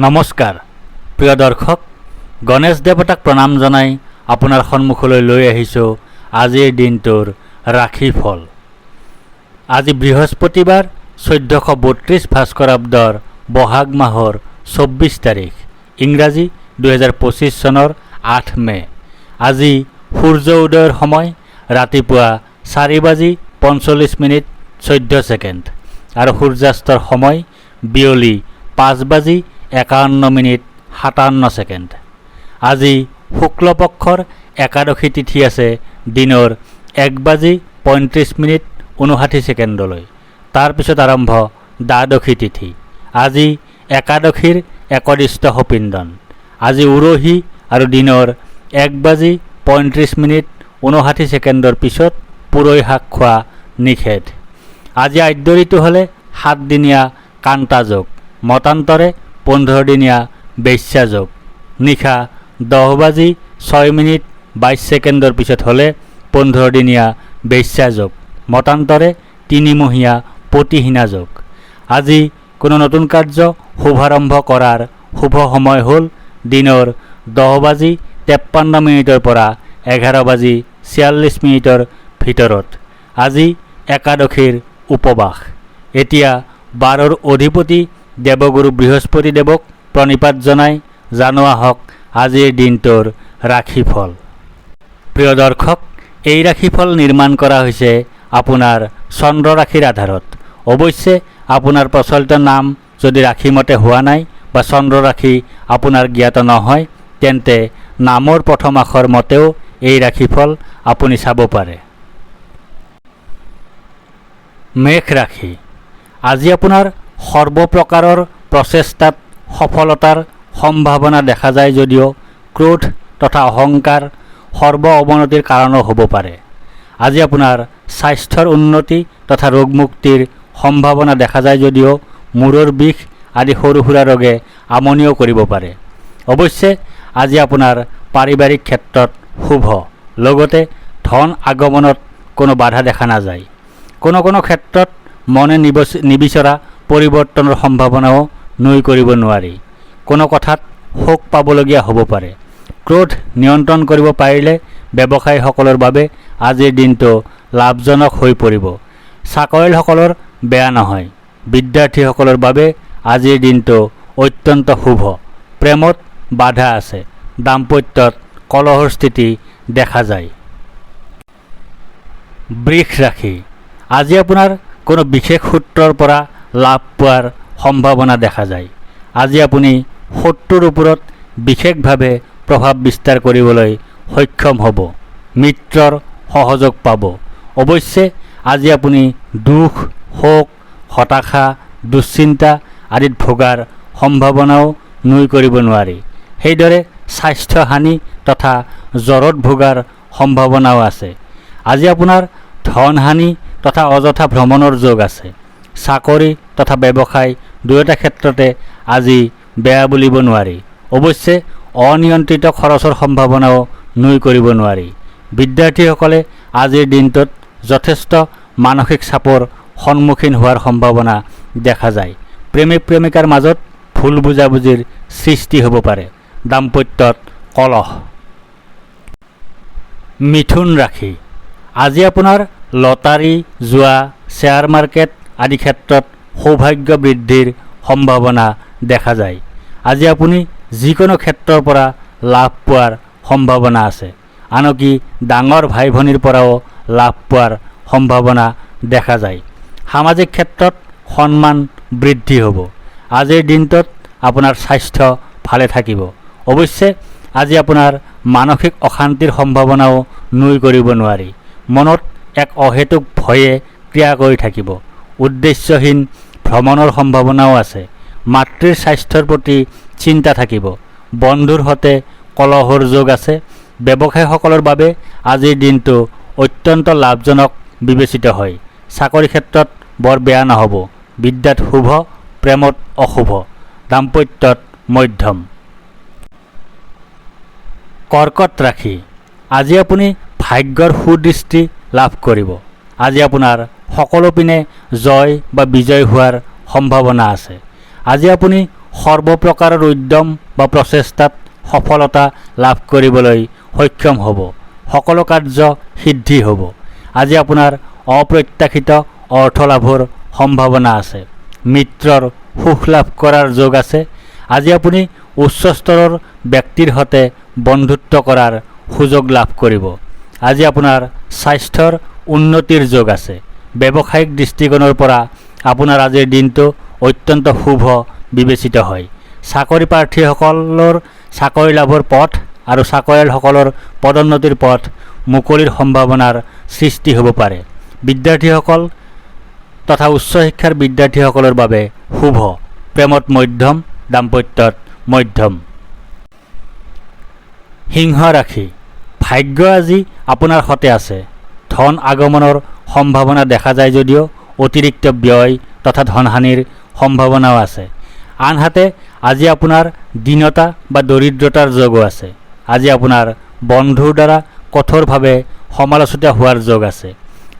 নমস্কাৰ প্ৰিয় দৰ্শক, গণেশ দেৱতাক প্ৰণাম জনাই আপোনাৰ সন্মুখলৈ লৈ আহিছোঁ আজিৰ দিনটোৰ ৰাশিফল। আজি বৃহস্পতিবাৰ 1432 ভাস্কৰাব্দৰ বহাগ মাহৰ 24 তাৰিখ, ইংৰাজী 2025 চনৰ 8 মে। আজি সূৰ্য উদয়ৰ সময় ৰাতিপুৱা 4:45:14 আৰু সূৰ্যাস্তৰ সময় বিয়লি 5:51:57। আজি শুক্লপক্ষৰ একাদশী তিথি আছে দিনৰ 1:35:59। তাৰপিছত আৰম্ভ দ্বাদশী তিথি। আজি একাদশীৰ একদিষ্ট সপিন্দন। আজি উৰহী আৰু দিনৰ 1:35:59 পিছত পুৰৈ শাক খোৱা নিষেধ। আজি আদ্য ঋতু হ'লে 7 দিনীয়া কান্তা যোগ, মতান্তৰে 15 দিনীয়া বেশ্যা যোগ। নিশা 10:06:22 পিছত হ'লে 15 দিনীয়া বেশ্যা যোগ, মতান্তৰে 3 মহীয়া পতিহীনা যোগ। আজি কোনো নতুন কাৰ্য শুভাৰম্ভ কৰাৰ শুভ সময় হ'ল দিনৰ 10:53 পৰা 11:46 ভিতৰত। আজি একাদশীৰ উপবাস। এতিয়া 12ৰ অধিপতি দেৱগুৰু বৃহস্পতি দেৱক প্ৰণিপাত জনাই জানো আহক আজিৰ দিনটোৰ ৰাশিফল। প্ৰিয় দৰ্শক, এই ৰাশিফল নিৰ্মাণ কৰা হৈছে আপোনাৰ চন্দ্ৰ ৰাশিৰ আধাৰত। অৱশ্যে আপোনাৰ প্ৰচলিত নাম যদি ৰাশিমতে হোৱা নাই বা চন্দ্ৰ ৰাশি আপোনাৰ জ্ঞাত নহয়, তেন্তে নামৰ প্ৰথম আখৰ মতেও এই ৰাশিফল আপুনি চাব পাৰে। মেষ ৰাশি। আজি আপোনাৰ সৰ্বপ্ৰকাৰৰ প্ৰচেষ্টাত সফলতাৰ সম্ভাৱনা দেখা যায় যদিও ক্ৰোধ তথা অহংকাৰ সৰ্ব অৱনতিৰ কাৰণো হ'ব পাৰে। আজি আপোনাৰ স্বাস্থ্যৰ উন্নতি তথা ৰোগমুক্তিৰ সম্ভাৱনা দেখা যায় যদিও মূৰৰ বিষ আদি সৰু সুৰা ৰোগে আমনিও কৰিব পাৰে। অৱশ্যে আজি আপোনাৰ পাৰিবাৰিক ক্ষেত্ৰত শুভ, লগতে ধন আগমনত কোনো বাধা দেখা নাযায়। কোনো ক্ষেত্ৰত মনে নিবিচৰা পৰিৱৰ্তনৰ সম্ভাৱনাও নুই কৰিব নোৱাৰি। কোনো কথাত শোক পাবলগীয়া হ'ব পাৰে। ক্ৰোধ নিয়ন্ত্ৰণ কৰিব পাৰিলে ব্যৱসায়ীসকলৰ বাবে আজিৰ দিনটো লাভজনক হৈ পৰিব। চাকৰিয়ালসকলৰ বেয়া নহয়। বিদ্যাৰ্থীসকলৰ বাবে আজিৰ দিনটো অত্যন্ত শুভ। প্ৰেমত বাধা আছে। দাম্পত্যত কলহৰ স্থিতি দেখা যায়। বৃষ ৰাশি। আজি আপোনাৰ কোনো বিশেষ সূত্ৰৰ পৰা লাভ পোৱাৰ সম্ভাৱনা দেখা যায়। আজি আপুনি শত্ৰুৰ ওপৰত বিশেষভাৱে প্ৰভাৱ বিস্তাৰ কৰিবলৈ সক্ষম হ'ব। মিত্ৰৰ সহযোগ পাব। অৱশ্যে আজি আপুনি দুখ, শোক, হতাশা, দুশ্চিন্তা আদিত ভোগাৰ সম্ভাৱনাও নুই কৰিব নোৱাৰি। সেইদৰে স্বাস্থ্যহানি তথা জ্বৰত ভোগাৰ সম্ভাৱনাও আছে। আজি আপোনাৰ ধনহানি তথা অযথা ভ্ৰমণৰ যোগ আছে। চাকৰি তথা ব্যৱসায় দুয়োটা ক্ষেত্ৰতে আজি বেয়া বুলিব নোৱাৰি। অৱশ্যে অনিয়ন্ত্ৰিত খৰচৰ সম্ভাৱনাও নুই কৰিব নোৱাৰি। বিদ্যাৰ্থীসকলে আজিৰ দিনটোত যথেষ্ট মানসিক চাপৰ সন্মুখীন হোৱাৰ সম্ভাৱনা দেখা যায়। প্ৰেমিক প্ৰেমিকাৰ মাজত ভুল বুজাবুজিৰ সৃষ্টি হ'ব পাৰে। দাম্পত্যত কলহ। মিথুন ৰাশি। আজি আপোনাৰ লটাৰী, জুৱা, শ্বেয়াৰ মাৰ্কেট আদি ক্ষেত্ৰত সৌভাগ্য বৃদ্ধিৰ সম্ভাৱনা দেখা যায়। আজি আপুনি যিকোনো ক্ষেত্ৰৰ পৰা লাভ পোৱাৰ সম্ভাৱনা আছে। আনকি ডাঙৰ ভাই ভনীৰ পৰাও লাভ পোৱাৰ সম্ভাৱনা দেখা যায়। সামাজিক ক্ষেত্ৰত সন্মান বৃদ্ধি হ'ব। আজিৰ দিনটোত আপোনাৰ স্বাস্থ্য ভালে থাকিব। অৱশ্যে আজি আপোনাৰ মানসিক অশান্তিৰ সম্ভাৱনাও নুই কৰিব নোৱাৰি। মনত এক অহেতুক ভয়ে ক্ৰিয়া কৰি থাকিব। উদ্দেশ্যহীন ভ্ৰমণৰ সম্ভাৱনাও আছে। মাতৃৰ স্বাস্থ্যৰ প্ৰতি চিন্তা থাকিব। বন্ধুৰ সৈতে কলহৰ যোগ আছে। ব্যৱসায়ীসকলৰ বাবে আজিৰ দিনটো অত্যন্ত লাভজনক বিবেচিত হয়। চাকৰি ক্ষেত্ৰত বৰ বেয়া নহ'ব। বিদ্যাত শুভ, প্ৰেমত অশুভ। দাম্পত্যত মধ্যম। কৰ্কট ৰাশি। আজি আপুনি ভাগ্যৰ সুদৃষ্টি লাভ কৰিব। আজি আপোনাৰ সকলো পিনে জয় বা বিজয় হোৱাৰ সম্ভাৱনা আছে। আজি আপুনি সৰ্বপ্ৰকাৰৰ উদ্যম বা প্ৰচেষ্টাত সফলতা লাভ কৰিবলৈ সক্ষম হ'ব। সকলো কাৰ্য সিদ্ধি হ'ব। আজি আপোনাৰ অপ্ৰত্যাশিত অৰ্থ লাভৰ সম্ভাৱনা আছে। মিত্ৰৰ সুখ লাভ কৰাৰ যোগ আছে। আজি আপুনি উচ্চ স্তৰৰ ব্যক্তিৰ সৈতে বন্ধুত্ব কৰাৰ সুযোগ লাভ কৰিব। আজি আপোনাৰ স্বাস্থ্যৰ উন্নতিৰ যোগ আছে। ব্যৱসায়িক দৃষ্টিকোণৰ পৰা আপোনাৰ আজিৰ দিনটো অত্যন্ত শুভ বিবেচিত হয়। চাকৰি প্ৰাৰ্থীসকলৰ চাকৰি লাভৰ পথ আৰু চাকৰিয়ালসকলৰ পদোন্নতিৰ পথ মুকলিৰ সম্ভাৱনাৰ সৃষ্টি হ'ব পাৰে। বিদ্যাৰ্থীসকল তথা উচ্চ শিক্ষাৰ বিদ্যাৰ্থীসকলৰ বাবে শুভ। প্ৰেমত মধ্যম, দাম্পত্যত মধ্যম। সিংহ ৰাশি, ভাগ্য আজি আপোনাৰ সতে আছে। ধন আগমনৰ সম্ভাৱনা দেখা যায় যদিও অতিৰিক্ত ব্যয় তথা ধনহানিৰ সম্ভাৱনাও আছে। আনহাতে আজি আপোনাৰ দীনতা বা দৰিদ্ৰতাৰ যোগো আছে। আজি আপোনাৰ বন্ধুৰ দ্বাৰা কঠোৰভাৱে সমালোচিত হোৱাৰ যোগ আছে।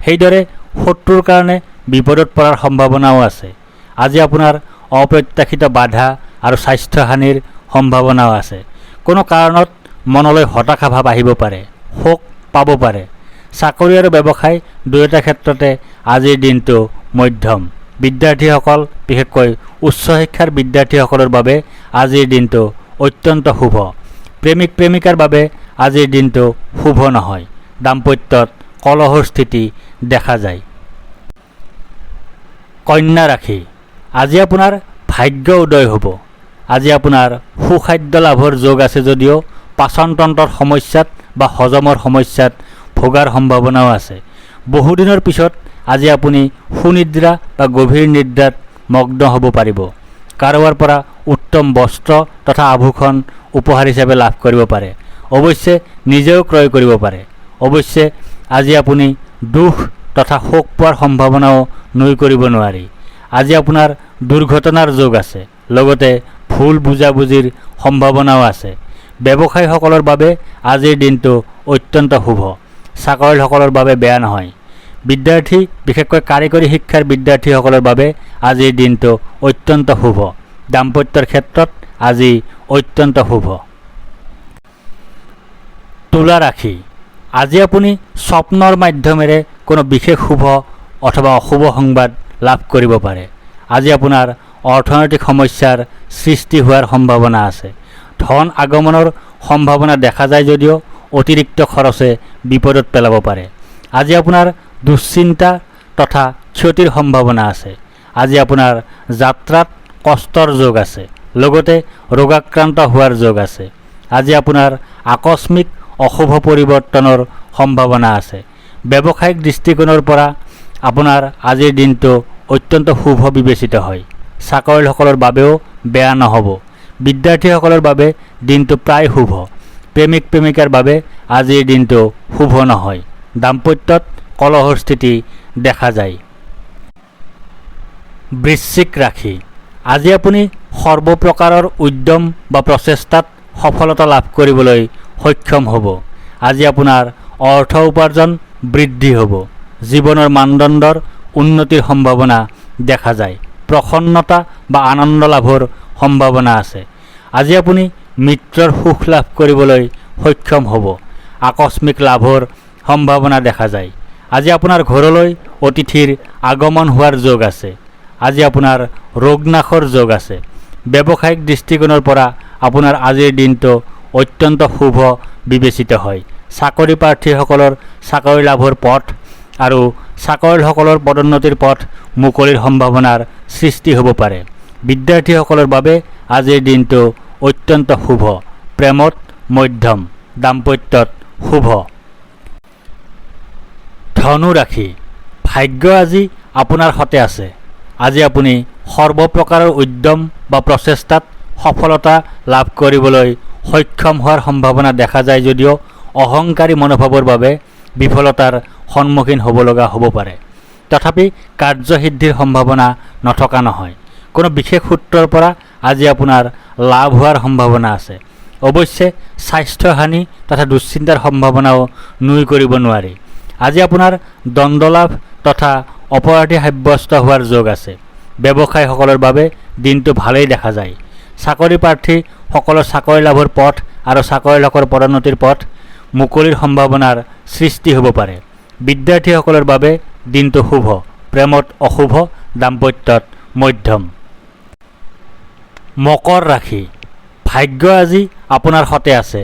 সেইদৰে শত্ৰুৰ কাৰণে বিপদত পৰাৰ সম্ভাৱনাও আছে। আজি আপোনাৰ অপ্ৰত্যাশিত বাধা আৰু স্বাস্থ্যহানিৰ সম্ভাৱনাও আছে। কোনো কাৰণত মনলৈ হতাশা ভাৱ আহিব পাৰে, শোক পাব পাৰে। চাকৰি আৰু ব্যৱসায় দুয়োটা ক্ষেত্ৰতে আজিৰ দিনটো মধ্যম। বিদ্যাৰ্থীসকল, বিশেষকৈ উচ্চ শিক্ষাৰ বিদ্যাৰ্থীসকলৰ বাবে আজিৰ দিনটো অত্যন্ত শুভ। প্ৰেমিক প্ৰেমিকাৰ বাবে আজিৰ দিনটো শুভ নহয়। দাম্পত্যত কলহৰ স্থিতি দেখা যায়। কন্যা ৰাশি, আজি আপোনাৰ ভাগ্য উদয় হ'ব। আজি আপোনাৰ সুখাদ্য লাভৰ যোগ আছে যদিও পাচনতন্ত্ৰৰ সমস্যাত বা হজমৰ সমস্যাত ভোগাৰ সম্ভাৱনাও আছে। বহুদিনৰ পিছত আজি আপুনি সুনিদ্ৰা বা গভীৰ নিদ্ৰাত মগ্ন হ'ব পাৰিব। কাৰোবাৰ পৰা উত্তম বস্ত্ৰ তথা আভূষণ উপহাৰ হিচাপে লাভ কৰিব পাৰে। অৱশ্যে নিজেও ক্ৰয় কৰিব পাৰে। অৱশ্যে আজি আপুনি দুখ তথা শোক পোৱাৰ সম্ভাৱনাও নুই কৰিব নোৱাৰি। আজি আপোনাৰ দুৰ্ঘটনাৰ যোগ আছে। লগতে ভুল বুজাবুজিৰ সম্ভাৱনাও আছে। ব্যৱসায়ীসকলৰ বাবে আজিৰ দিনটো অত্যন্ত শুভ। চাকৰিয়ালসকলৰ বাবে বেয়া নহয়। বিদ্যাৰ্থী, বিশেষকৈ কাৰিকৰী শিক্ষাৰ বিদ্যাৰ্থীসকলৰ বাবে আজিৰ দিনটো অত্যন্ত শুভ। দাম্পত্যৰ ক্ষেত্ৰত আজি অত্যন্ত শুভ। তুলা ৰাশি, আজি আপুনি স্বপ্নৰ মাধ্যমেৰে কোনো বিশেষ শুভ অথবা অশুভ সংবাদ লাভ কৰিব পাৰে। আজি আপোনাৰ অৰ্থনৈতিক সমস্যাৰ সৃষ্টি হোৱাৰ সম্ভাৱনা আছে। ধন আগমনৰ সম্ভাৱনা দেখা যায় যদিও অতিৰিক্ত খৰচে বিপদত পেলাব পাৰে। আজি আপোনাৰ দুশ্চিন্তা তথা ক্ষতিৰ সম্ভাৱনা আছে। আজি আপোনাৰ যাত্ৰাত কষ্টৰ যোগ আছে। লগতে ৰোগাক্ৰান্ত হোৱাৰ যোগ আছে। আজি আপোনাৰ আকস্মিক অশুভ পৰিৱৰ্তনৰ সম্ভাৱনা আছে। ব্যৱসায়িক দৃষ্টিকোণৰ পৰা আপোনাৰ আজিৰ দিনটো অত্যন্ত শুভ বিবেচিত হয়। চাকৰিয়ালসকলৰ বাবেও বেয়া নহ'ব। বিদ্যাৰ্থীসকলৰ বাবে দিনটো প্ৰায় শুভ। প্ৰেমিক প্ৰেমিকাৰ বাবে আজিৰ দিনটো শুভ নহয়। দাম্পত্যত কলহৰ স্থিতি দেখা যায়। বৃশ্চিক ৰাশি, আজি আপুনি সৰ্বপ্ৰকাৰৰ উদ্যম বা প্ৰচেষ্টাত সফলতা লাভ কৰিবলৈ সক্ষম হ'ব। আজি আপোনাৰ অৰ্থ উপাৰ্জন বৃদ্ধি হ'ব। জীৱনৰ মানদণ্ডৰ উন্নতিৰ সম্ভাৱনা দেখা যায়। প্ৰসন্নতা বা আনন্দ লাভৰ সম্ভাৱনা আছে। আজি আপুনি মিত্ৰৰ সুখ লাভ কৰিবলৈ সক্ষম হ'ব। আকস্মিক লাভৰ সম্ভাৱনা দেখা যায়। আজি আপোনাৰ ঘৰলৈ অতিথিৰ আগমন হোৱাৰ যোগ আছে। আজি আপোনাৰ ৰোগনাশৰ যোগ আছে। ব্যৱসায়িক দৃষ্টিকোণৰ পৰা আপোনাৰ আজিৰ দিনটো অত্যন্ত শুভ বিবেচিত হয়। চাকৰি প্ৰাৰ্থীসকলৰ চাকৰি লাভৰ পথ আৰু চাকৰিয়ালসকলৰ পদোন্নতিৰ পথ মুকলিৰ সম্ভাৱনাৰ সৃষ্টি হ'ব পাৰে। বিদ্যাৰ্থীসকলৰ বাবে আজিৰ দিনটো অত্যন্ত শুভ। প্ৰেমত মধ্যম, দাম্পত্যত শুভ। ধনু ৰাশি, ভাগ্য আজি আপোনাৰ সতে আছে। আজি আপুনি সৰ্বপ্ৰকাৰৰ উদ্যম বা প্ৰচেষ্টাত সফলতা লাভ কৰিবলৈ সক্ষম হোৱাৰ সম্ভাৱনা দেখা যায় যদিও অহংকাৰী মনোভাৱৰ বাবে বিফলতাৰ সন্মুখীন হ'ব লগা হ'ব পাৰে। তথাপি কাৰ্যসিদ্ধিৰ সম্ভাৱনা নথকা নহয়। কোনো বিশেষ সূত্ৰৰ পৰা আজি আপোনাৰ লাভ হোৱাৰ সম্ভাৱনা আছে। অৱশ্যে স্বাস্থ্যহানি তথা দুশ্চিন্তাৰ সম্ভাৱনাও নুই কৰিব নোৱাৰি। আজি আপোনাৰ দণ্ডলাভ তথা অপৰাধী সাব্যস্ত হোৱাৰ যোগ আছে। ব্যৱসায়ীসকলৰ বাবে দিনটো ভালেই দেখা যায়। চাকৰি প্ৰাৰ্থীসকলৰ চাকৰি লাভৰ পথ আৰু চাকৰি লাভৰ পদোন্নতিৰ পথ মুকলিৰ সম্ভাৱনাৰ সৃষ্টি হ'ব পাৰে। বিদ্যাৰ্থীসকলৰ বাবে দিনটো শুভ, প্ৰেমত অশুভ, দাম্পত্যত মধ্যম। মকৰ ৰাশি, ভাগ্য আজি আপোনাৰ সতে আছে।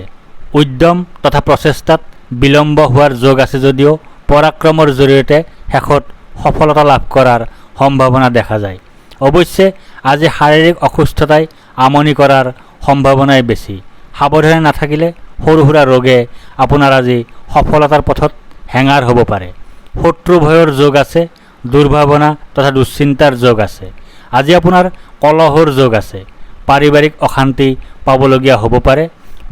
উদ্যম তথা প্ৰচেষ্টাত বিলম্ব হোৱাৰ যোগ আছে যদিও পৰাক্ৰমৰ জৰিয়তে শেষত সফলতা লাভ কৰাৰ সম্ভাৱনা দেখা যায়। অৱশ্যে আজি শাৰীৰিক অসুস্থতাই আমনি কৰাৰ সম্ভাৱনাই বেছি। সাৱধানে নাথাকিলে সৰু সুৰা ৰোগে আপোনাৰ আজি সফলতাৰ পথত হেঙাৰ হ'ব পাৰে। শত্ৰু ভয়ৰ যোগ আছে, দুৰ্ভাৱনা তথা দুশ্চিন্তাৰ যোগ আছে। আজি আপোনাৰ কলহৰ যোগ আছে। পাৰিবাৰিক অশান্তি পাবলগীয়া হ'ব পাৰে।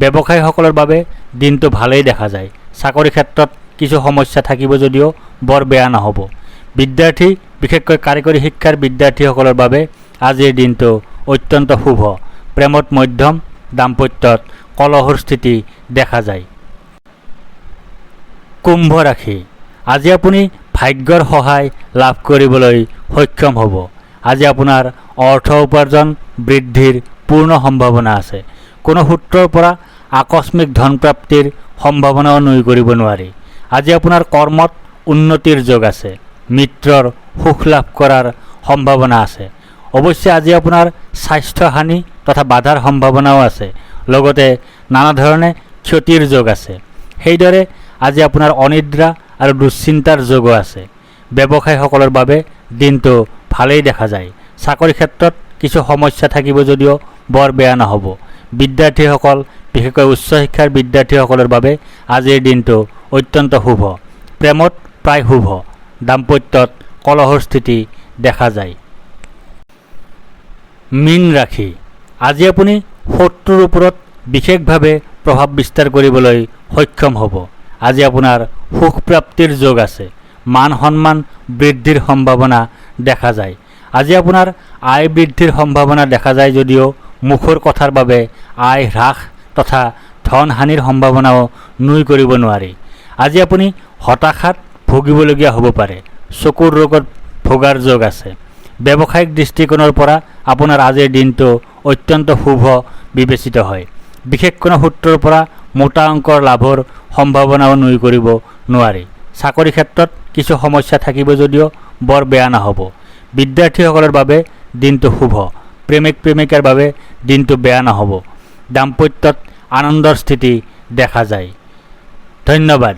ব্যৱসায়ীসকলৰ বাবে দিনটো ভালেই দেখা যায়। চাকৰি ক্ষেত্ৰত কিছু সমস্যা থাকিব যদিও বৰ বেয়া নহ'ব। বিদ্যাৰ্থী, বিশেষকৈ কাৰিকৰী শিক্ষাৰ বিদ্যাৰ্থীসকলৰ বাবে আজিৰ দিনটো অত্যন্ত শুভ, প্ৰেমত মধ্যম, দাম্পত্যত কলহৰ স্থিতি দেখা যায়। কুম্ভ ৰাশি, আজি আপুনি ভাগ্যৰ সহায় লাভ কৰিবলৈ সক্ষম হ'ব। আজি আপোনাৰ অৰ্থ উপাৰ্জন বৃদ্ধিৰ পূৰ্ণ সম্ভাৱনা আছে। কোনো সূত্ৰৰ পৰা আকস্মিক ধনপ্ৰাপ্তিৰ সম্ভাৱনাও নুই কৰিব নোৱাৰি। আজি আপোনাৰ কৰ্মত উন্নতিৰ যোগ আছে। মিত্ৰৰ সুখ লাভ কৰাৰ সম্ভাৱনা আছে। অৱশ্যে আজি আপোনাৰ স্বাস্থ্যহানি তথা বাধাৰ সম্ভাৱনাও আছে। লগতে নানা ধৰণে ক্ষতিৰ যোগ আছে। সেইদৰে আজি আপোনাৰ অনিদ্ৰা আৰু দুশ্চিন্তাৰ যোগো আছে। ব্যৱসায়ীসকলৰ বাবে দিনটো ভালেই দেখা যায়। চাকৰি ক্ষেত্ৰত কিছু সমস্যা থাকিব যদিও বৰ বেয়া নহ'ব। বিদ্যাৰ্থীসকল, বিশেষকৈ উচ্চ শিক্ষাৰ বিদ্যাৰ্থীসকলৰ বাবে আজিৰ দিনটো অত্যন্ত শুভ, প্ৰেমত প্ৰায় শুভ, দাম্পত্যত কলহৰ স্থিতি দেখা যায়। মীন ৰাশি, আজি আপুনি শত্ৰুৰ ওপৰত বিশেষভাৱে প্ৰভাৱ বিস্তাৰ কৰিবলৈ সক্ষম হ'ব। আজি আপোনাৰ সুখ প্ৰাপ্তিৰ যোগ আছে। মান সন্মান বৃদ্ধিৰ সম্ভাৱনা দেখা যায়। আজি আপোনাৰ আয় বৃদ্ধিৰ সম্ভাৱনা দেখা যায় যদিও মুখৰ কথাৰ বাবে আয় হ্ৰাস তথা ধন হানিৰ সম্ভাৱনাও নুই কৰিব নোৱাৰি। আজি আপুনি হতাশাত ভুগিবলগীয়া হ'ব পাৰে। চকুৰ ৰোগত ভোগাৰ যোগ আছে। ব্যৱসায়িক দৃষ্টিকোণৰ পৰা আপোনাৰ আজিৰ দিনটো অত্যন্ত শুভ বিবেচিত হয়। বিশেষ কোনো সূত্ৰৰ পৰা মোটা অংকৰ লাভৰ সম্ভাৱনাও নুই কৰিব নোৱাৰি। চাকৰি ক্ষেত্ৰত কিছু সমস্যা থাকিব যদিও বৰ বেয়া নহ'ব। বিদ্যাৰ্থীসকলৰ বাবে দিনটো শুভ, প্ৰেমিক প্ৰেমিকাৰ বাবে দিনটো বেয়া নহ'ব। দাম্পত্যত আনন্দৰ স্থিতি দেখা যায়। ধন্যবাদ।